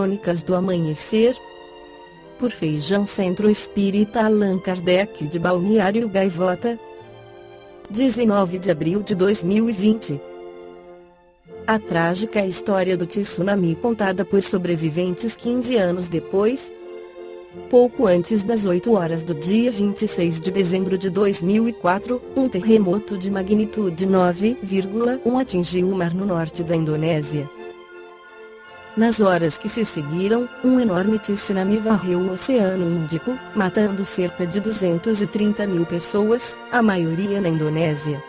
Crônicas do Amanhecer, por Feijão Centro Espírita Allan Kardec de Balneário Gaivota, 19 de abril de 2020. A trágica história do tsunami contada por sobreviventes 15 anos depois. Pouco antes das 8 horas do dia 26 de dezembro de 2004, um terremoto de magnitude 9,1 atingiu o mar no norte da Indonésia. Nas horas que se seguiram, um enorme tsunami varreu o Oceano Índico, matando cerca de 230 mil pessoas, a maioria na Indonésia.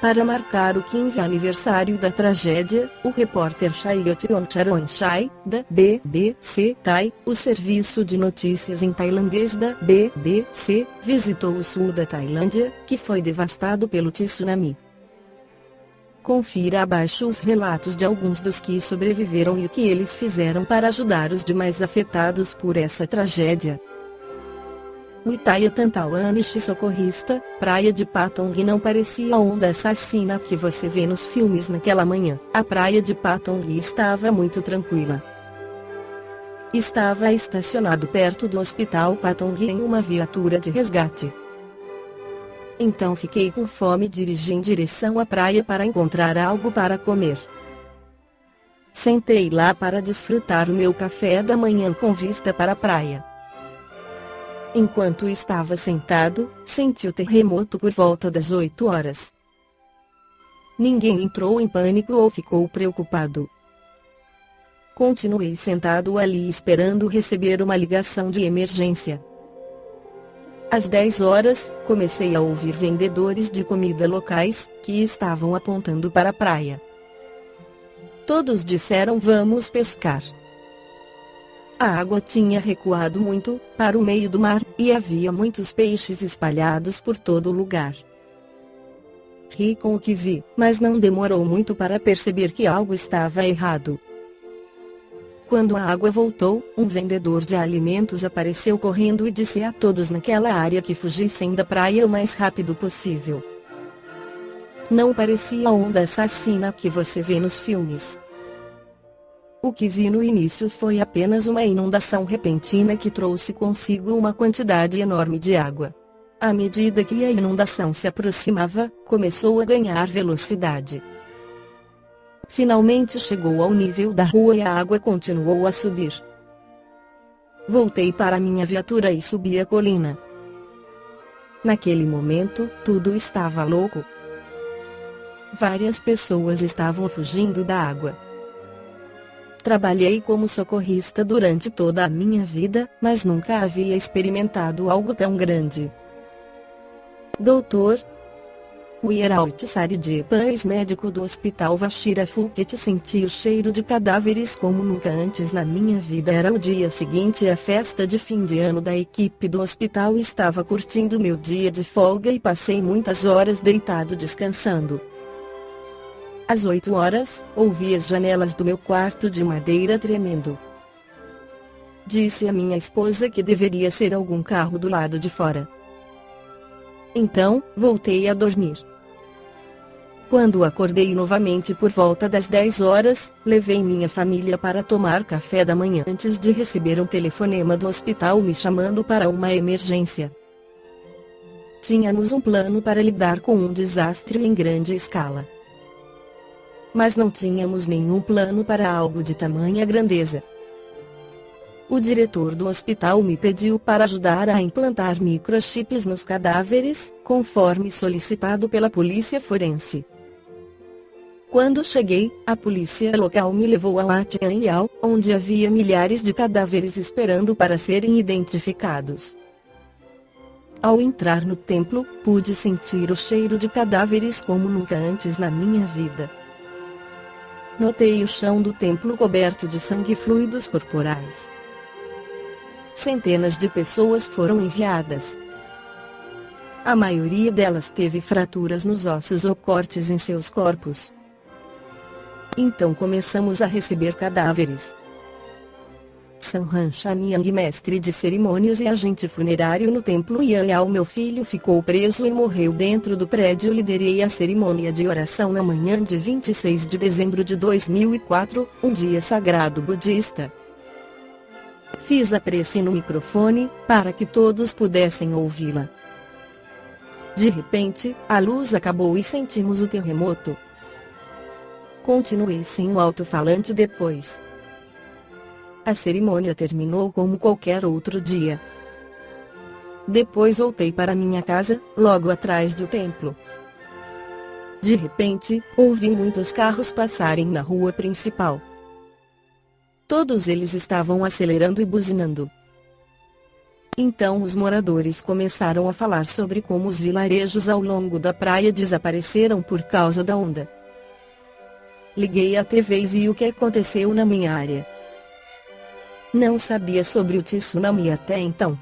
Para marcar o 15º aniversário da tragédia, o repórter Chayotion Charonchai, da BBC Thai, o serviço de notícias em tailandês da BBC, visitou o sul da Tailândia, que foi devastado pelo tsunami. Confira abaixo os relatos de alguns dos que sobreviveram e o que eles fizeram para ajudar os demais afetados por essa tragédia. Witaya Tantawanishi, socorrista, praia de Patong. Não parecia a onda assassina que você vê nos filmes naquela manhã. A praia de Patong estava muito tranquila. Estava estacionado perto do hospital Patong em uma viatura de resgate. Então fiquei com fome e dirigi em direção à praia para encontrar algo para comer. Sentei lá para desfrutar o meu café da manhã com vista para a praia. Enquanto estava sentado, senti o terremoto por volta das 8 horas. Ninguém entrou em pânico ou ficou preocupado. Continuei sentado ali esperando receber uma ligação de emergência. Às 10 horas, comecei a ouvir vendedores de comida locais, que estavam apontando para a praia. Todos disseram: vamos pescar. A água tinha recuado muito, para o meio do mar, e havia muitos peixes espalhados por todo o lugar. Ri com o que vi, mas não demorou muito para perceber que algo estava errado. Quando a água voltou, um vendedor de alimentos apareceu correndo e disse a todos naquela área que fugissem da praia o mais rápido possível. Não parecia a onda assassina que você vê nos filmes. O que vi no início foi apenas uma inundação repentina que trouxe consigo uma quantidade enorme de água. À medida que a inundação se aproximava, começou a ganhar velocidade. Finalmente chegou ao nível da rua e a água continuou a subir. Voltei para minha viatura e subi a colina. Naquele momento, tudo estava louco. Várias pessoas estavam fugindo da água. Trabalhei como socorrista durante toda a minha vida, mas nunca havia experimentado algo tão grande. Dr. Weeraut Saridjepa, ex-médico do Hospital Vashira Phuket, senti o cheiro de cadáveres como nunca antes na minha vida. Era o dia seguinte à festa de fim de ano da equipe do hospital. Estava curtindo meu dia de folga e passei muitas horas deitado descansando. Às 8 horas, ouvi as janelas do meu quarto de madeira tremendo. Disse à minha esposa que deveria ser algum carro do lado de fora. Então, voltei a dormir. Quando acordei novamente por volta das 10 horas, levei minha família para tomar café da manhã antes de receber um telefonema do hospital me chamando para uma emergência. Tínhamos um plano para lidar com um desastre em grande escala. Mas não tínhamos nenhum plano para algo de tamanha grandeza. O diretor do hospital me pediu para ajudar a implantar microchips nos cadáveres, conforme solicitado pela polícia forense. Quando cheguei, a polícia local me levou a Latianyao, onde havia milhares de cadáveres esperando para serem identificados. Ao entrar no templo, pude sentir o cheiro de cadáveres como nunca antes na minha vida. Notei o chão do templo coberto de sangue e fluidos corporais. Centenas de pessoas foram enviadas. A maioria delas teve fraturas nos ossos ou cortes em seus corpos. Então começamos a receber cadáveres. Sanhan Shanyang, mestre de cerimônias e agente funerário no templo Yayao. Meu filho ficou preso e morreu dentro do prédio. Liderei a cerimônia de oração na manhã de 26 de dezembro de 2004, um dia sagrado budista. Fiz a prece no microfone, para que todos pudessem ouvi-la. De repente, a luz acabou e sentimos o terremoto. Continuei sem o alto-falante depois. A cerimônia terminou como qualquer outro dia. Depois voltei para minha casa, logo atrás do templo. De repente, ouvi muitos carros passarem na rua principal. Todos eles estavam acelerando e buzinando. Então os moradores começaram a falar sobre como os vilarejos ao longo da praia desapareceram por causa da onda. Liguei a TV e vi o que aconteceu na minha área. Não sabia sobre o tsunami até então.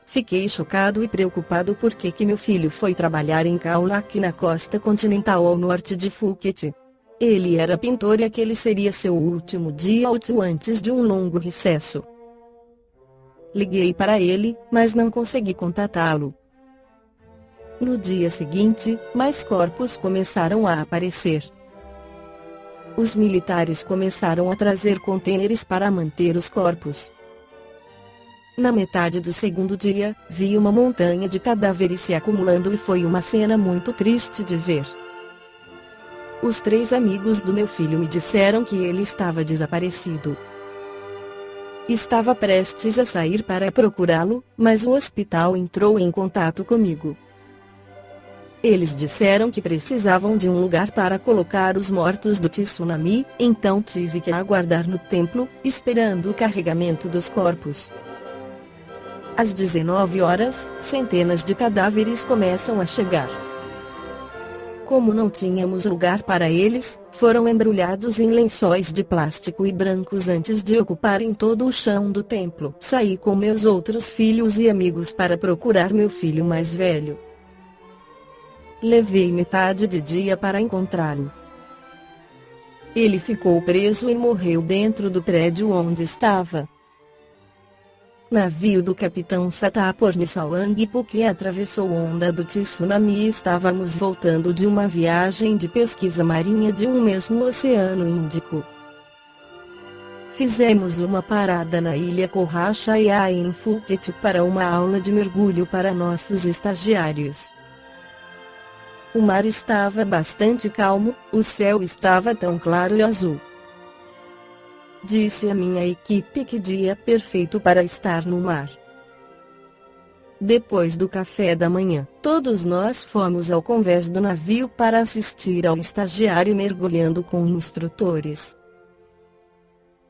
Fiquei chocado e preocupado porque meu filho foi trabalhar em Kaulak, na costa continental ao norte de Phuket. Ele era pintor e aquele seria seu último dia útil antes de um longo recesso. Liguei para ele, mas não consegui contatá-lo. No dia seguinte, mais corpos começaram a aparecer. Os militares começaram a trazer contêineres para manter os corpos. Na metade do segundo dia, vi uma montanha de cadáveres se acumulando e foi uma cena muito triste de ver. Os 3 amigos do meu filho me disseram que ele estava desaparecido. Estava prestes a sair para procurá-lo, mas o hospital entrou em contato comigo. Eles disseram que precisavam de um lugar para colocar os mortos do tsunami, então tive que aguardar no templo, esperando o carregamento dos corpos. Às 19 horas, centenas de cadáveres começam a chegar. Como não tínhamos lugar para eles, foram embrulhados em lençóis de plástico e brancos antes de ocuparem todo o chão do templo. Saí com meus outros filhos e amigos para procurar meu filho mais velho. Levei metade de dia para encontrá-lo. Ele ficou preso e morreu dentro do prédio onde estava. Navio do capitão Satapurni Sawangpo que atravessou onda do tsunami e estávamos voltando de uma viagem de pesquisa marinha de um mês no Oceano Índico. Fizemos uma parada na ilha Korrachaya em Phuket para uma aula de mergulho para nossos estagiários. O mar estava bastante calmo, o céu estava tão claro e azul. Disse à minha equipe que dia perfeito para estar no mar. Depois do café da manhã, todos nós fomos ao convés do navio para assistir ao estagiário mergulhando com instrutores.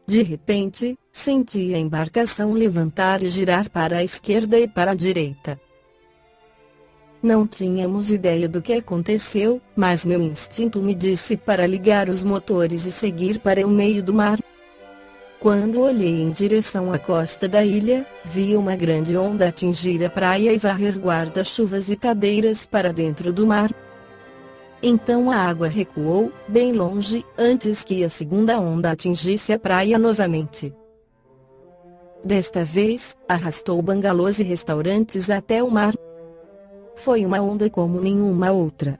De repente, senti a embarcação levantar e girar para a esquerda e para a direita. Não tínhamos ideia do que aconteceu, mas meu instinto me disse para ligar os motores e seguir para o meio do mar. Quando olhei em direção à costa da ilha, vi uma grande onda atingir a praia e varrer guarda-chuvas e cadeiras para dentro do mar. Então a água recuou, bem longe, antes que a segunda onda atingisse a praia novamente. Desta vez, arrastou bangalôs e restaurantes até o mar. Foi uma onda como nenhuma outra.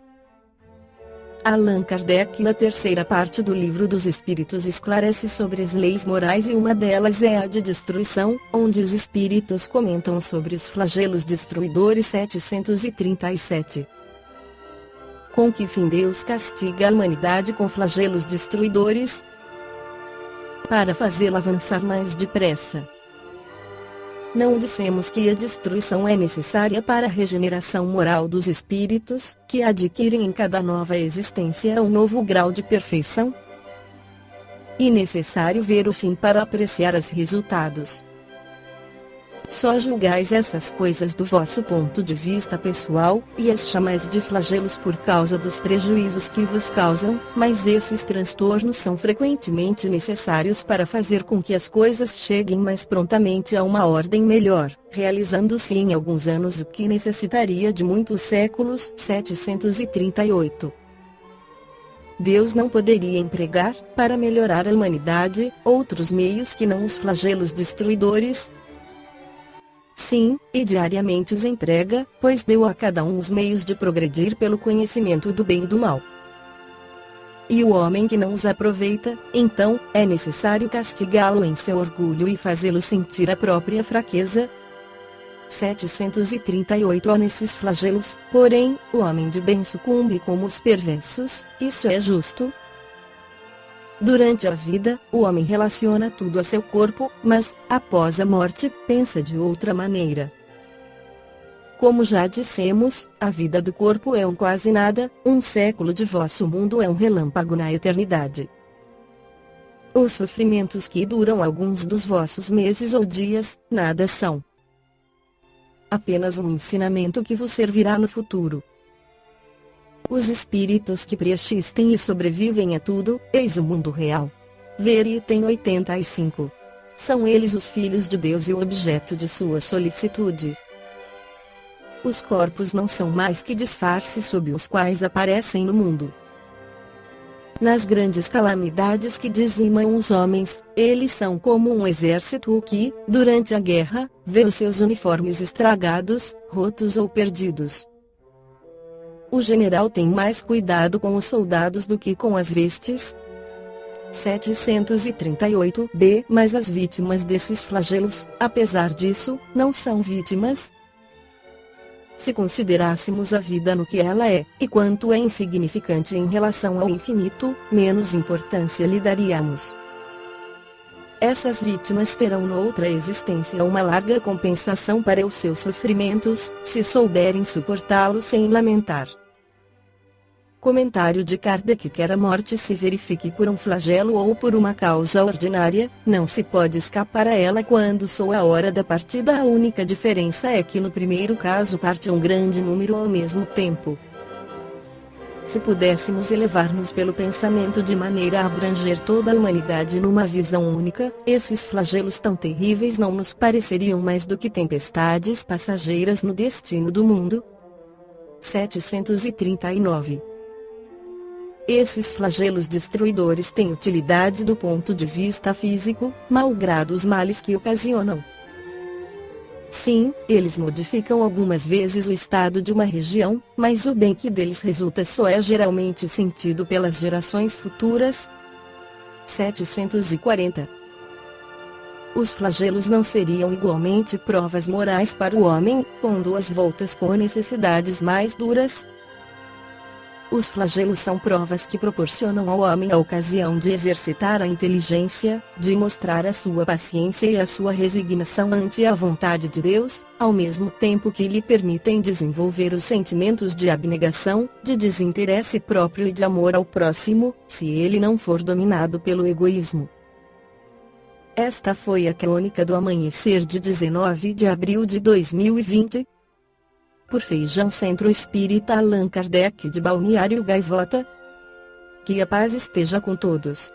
Allan Kardec, na terceira parte do Livro dos Espíritos, esclarece sobre as leis morais e uma delas é a de destruição, onde os espíritos comentam sobre os flagelos destruidores 737. Com que fim Deus castiga a humanidade com flagelos destruidores? Para fazê-la avançar mais depressa. Não dissemos que a destruição é necessária para a regeneração moral dos espíritos, que adquirem em cada nova existência um novo grau de perfeição? E necessário ver o fim para apreciar os resultados. Só julgais essas coisas do vosso ponto de vista pessoal, e as chamais de flagelos por causa dos prejuízos que vos causam, mas esses transtornos são frequentemente necessários para fazer com que as coisas cheguem mais prontamente a uma ordem melhor, realizando-se em alguns anos o que necessitaria de muitos séculos. 738. Deus não poderia empregar, para melhorar a humanidade, outros meios que não os flagelos destruidores? Sim, e diariamente os emprega, pois deu a cada um os meios de progredir pelo conhecimento do bem e do mal. E o homem que não os aproveita, então, é necessário castigá-lo em seu orgulho e fazê-lo sentir a própria fraqueza? 738 Nesses flagelos, porém, o homem de bem sucumbe como os perversos, isso é justo? Durante a vida, o homem relaciona tudo a seu corpo, mas, após a morte, pensa de outra maneira. Como já dissemos, a vida do corpo é um quase nada, um século de vosso mundo é um relâmpago na eternidade. Os sofrimentos que duram alguns dos vossos meses ou dias, nada são. Apenas um ensinamento que vos servirá no futuro. Os espíritos que persistem e sobrevivem a tudo, eis o mundo real. Ver item 85. São eles os filhos de Deus e o objeto de sua solicitude. Os corpos não são mais que disfarces sob os quais aparecem no mundo. Nas grandes calamidades que dizimam os homens, eles são como um exército que, durante a guerra, vê os seus uniformes estragados, rotos ou perdidos. O general tem mais cuidado com os soldados do que com as vestes. 738b Mas as vítimas desses flagelos, apesar disso, não são vítimas. Se considerássemos a vida no que ela é, e quanto é insignificante em relação ao infinito, menos importância lhe daríamos. Essas vítimas terão noutra existência uma larga compensação para os seus sofrimentos, se souberem suportá-los sem lamentar. Comentário de Kardec: quer a morte se verifique por um flagelo ou por uma causa ordinária, não se pode escapar a ela quando soa a hora da partida. A única diferença é que no primeiro caso parte um grande número ao mesmo tempo. Se pudéssemos elevar-nos pelo pensamento de maneira a abranger toda a humanidade numa visão única, esses flagelos tão terríveis não nos pareceriam mais do que tempestades passageiras no destino do mundo. 739. Esses flagelos destruidores têm utilidade do ponto de vista físico, malgrado os males que ocasionam. Sim, eles modificam algumas vezes o estado de uma região, mas o bem que deles resulta só é geralmente sentido pelas gerações futuras. 740. Os flagelos não seriam igualmente provas morais para o homem, pondo-as voltas com necessidades mais duras? Os flagelos são provas que proporcionam ao homem a ocasião de exercitar a inteligência, de mostrar a sua paciência e a sua resignação ante a vontade de Deus, ao mesmo tempo que lhe permitem desenvolver os sentimentos de abnegação, de desinteresse próprio e de amor ao próximo, se ele não for dominado pelo egoísmo. Esta foi a crônica do amanhecer de 19 de abril de 2020. Por Feijão Centro Espírita Allan Kardec de Balneário Gaivota. Que a paz esteja com todos.